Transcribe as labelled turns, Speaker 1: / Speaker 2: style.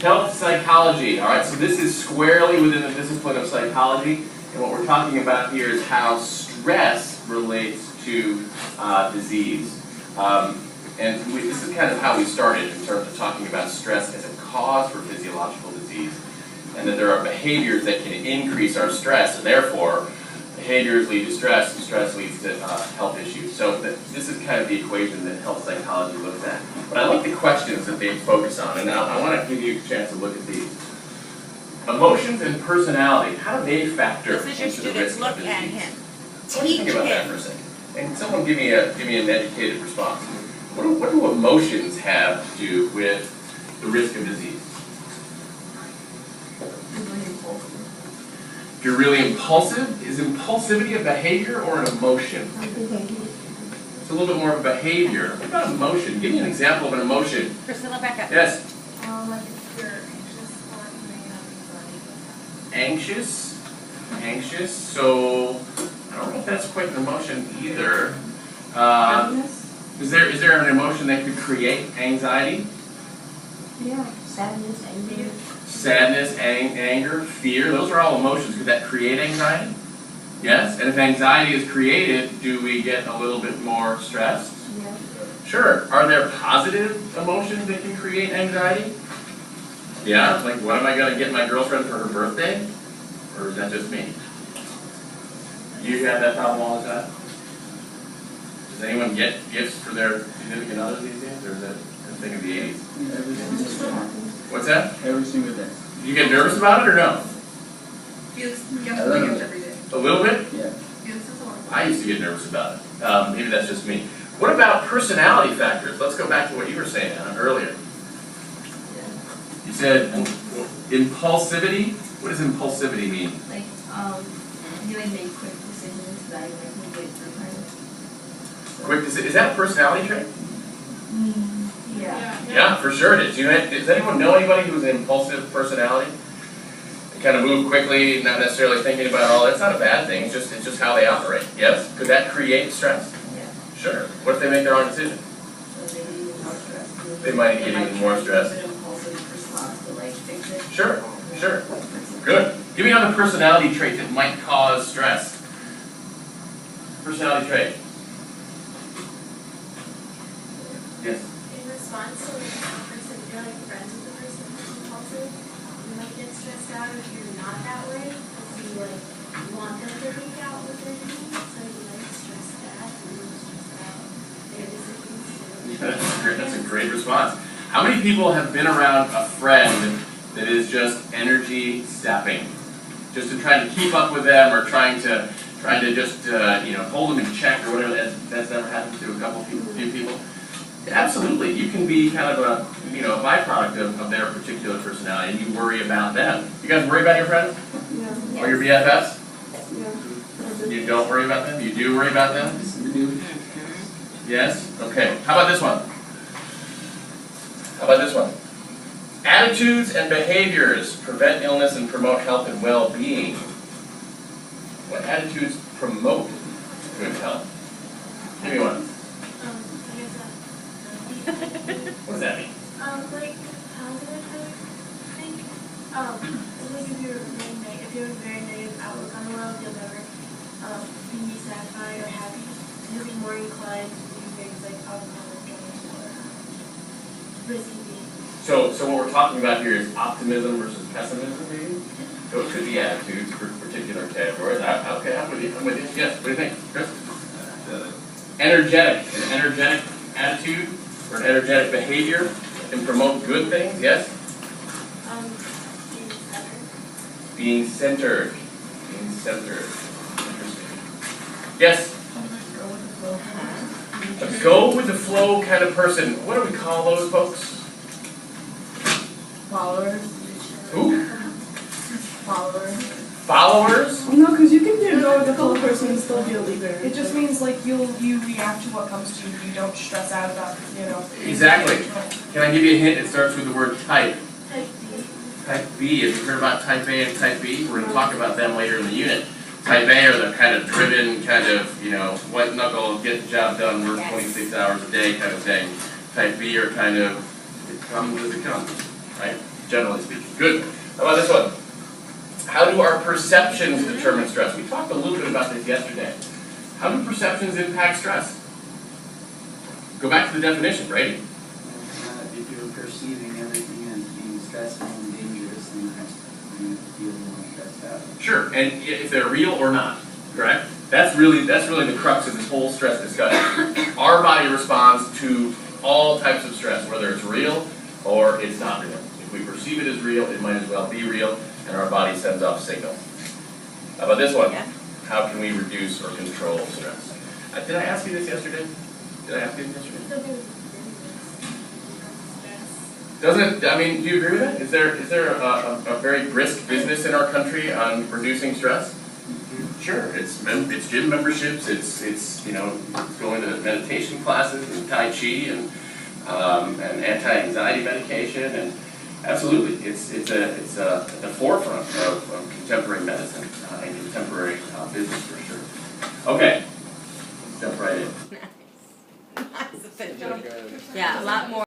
Speaker 1: Health psychology. All right, so this is squarely within the discipline of psychology, and what we're talking about here is how stress relates to disease. This is kind of how we started in terms of talking about stress as a cause for physiological disease, and that there are behaviors that can increase our stress, and therefore behaviors lead to stress, and stress leads to health issues. So this is kind of the equation that health psychology looks at. But I like the questions that they focus on, and now I want to give you a chance to look at these. Emotions and personality, how do they factor
Speaker 2: This is your
Speaker 1: into the
Speaker 2: students.
Speaker 1: risk
Speaker 2: Look
Speaker 1: of disease?
Speaker 2: at him.
Speaker 1: What do you think about that for a second? And someone give me an educated response. What do emotions have to do with the risk of disease? If you're really impulsive, is impulsivity a behavior or an emotion? It's a little bit more of a behavior. What about emotion? Give me an example of an emotion.
Speaker 2: Priscilla, back up.
Speaker 1: Yes?
Speaker 3: Like if you're anxious or you have anxiety.
Speaker 1: Anxious. So I don't know if that's quite an emotion either. Is there an emotion that could create anxiety?
Speaker 3: Yeah, sadness, anger.
Speaker 1: Sadness, anger, fear, those are all emotions. Could that create anxiety? Yes? And if anxiety is created, do we get a little bit more stressed?
Speaker 3: Yeah.
Speaker 1: Sure. Are there positive emotions that can create anxiety? Yeah? Like, what am I going to get my girlfriend for her birthday? Or is that just me? You have that problem all the time? Does anyone get gifts for their significant others these days? Or is that a thing of the 80s? What's that?
Speaker 4: Every single day.
Speaker 1: You get nervous about it or no?
Speaker 3: Feels every day.
Speaker 1: A little bit?
Speaker 4: Yeah.
Speaker 1: I used to get nervous about it. Maybe that's just me. What about personality factors? Let's go back to what you were saying earlier. You said impulsivity. What does impulsivity mean?
Speaker 3: Like, you like make quick decisions that you like wait for time.
Speaker 1: Quick decision. Is that a personality trait?
Speaker 3: Yeah.
Speaker 1: Yeah, for sure it is. Does anyone know anybody who's an impulsive personality? They kind of move quickly, not necessarily thinking about all. That's not a bad thing. It's just how they operate. Yes. Could that create stress?
Speaker 3: Yeah.
Speaker 1: Sure. What if they make the wrong decision?
Speaker 3: So they need even more stress.
Speaker 1: They might get even more stress.
Speaker 3: An impulsive response to like fix it.
Speaker 1: Sure. Sure. Good. Give me another personality trait that might cause stress. Personality trait. Yes.
Speaker 5: In response to like a person, if you're like friends with the person who's impulsive, you might get stressed out if you're not that way, because you like want them to make out what they're doing, so you like stress that and you stress out their decisions.
Speaker 1: That's a great response. How many people have been around a friend that is just energy sapping? Just to try to keep up with them or trying to just hold them in check or whatever. That's never happened to a few people. Absolutely, you can be kind of a byproduct of their particular personality, and you worry about them. You guys worry about your friends?
Speaker 3: Yeah.
Speaker 1: Or your BFFs?
Speaker 3: Yeah.
Speaker 1: You don't worry about them? You do worry about them?
Speaker 4: We do.
Speaker 1: Yes? Okay. How about this one? How about this one? Attitudes and behaviors prevent illness and promote health and well-being. What attitudes promote good health? Give me one. What does that mean?
Speaker 5: Like positive, I think. Like if you have a very negative outlook on the world, you'll never be satisfied or happy. You'll be more inclined to do things like alcohol drugs or risky things.
Speaker 1: So what we're talking about here is optimism versus pessimism, maybe? So it could be attitudes for particular categories. Okay, I'm with you. Yes, what do you think, Chris? Energetic. An energetic attitude or an energetic behavior can promote good things, yes?
Speaker 5: Being centered.
Speaker 1: Being centered. Interesting. Yes? A go with the flow kind of person. What do we call those folks?
Speaker 3: Followers.
Speaker 1: Who?
Speaker 3: Followers.
Speaker 1: Followers?
Speaker 6: No, because you can go with the flow person and still be a leader. It just means like you react to what comes to you. You don't stress out about
Speaker 1: Exactly. Can I give you a hint? It starts with the word type.
Speaker 5: Type B.
Speaker 1: Type B. Have you heard about type A and type B? We're going to talk about them later in the unit. Type A are the kind of driven, white knuckle, get the job done, work 26 hours a day kind of thing. Type B are kind of, it comes as it comes. right? Generally speaking. Good. How about this one? How do our perceptions determine stress? We talked a little bit about this yesterday. How do perceptions impact stress? Go back to the definition, Brady.
Speaker 2: If you're perceiving everything as being stressful and dangerous, then you're going to feel more stressed out.
Speaker 1: Sure, and if they're real or not, correct? That's really the crux of this whole stress discussion. Our body responds to all types of stress, whether it's real or it's not real. If we perceive it as real, it might as well be real, and our body sends off signals. How about this one?
Speaker 4: Yeah.
Speaker 1: How can we reduce or control stress? Did I ask you this yesterday? Did I ask you this yesterday? Doesn't it, I mean, do you agree with that? Is there a very brisk business in our country on reducing stress? Sure, it's gym memberships, it's going to meditation classes and Tai Chi and anti-anxiety medication, and absolutely, it's at the forefront of contemporary medicine and contemporary business for sure. Okay, let's jump right in.
Speaker 4: Yeah, a lot more.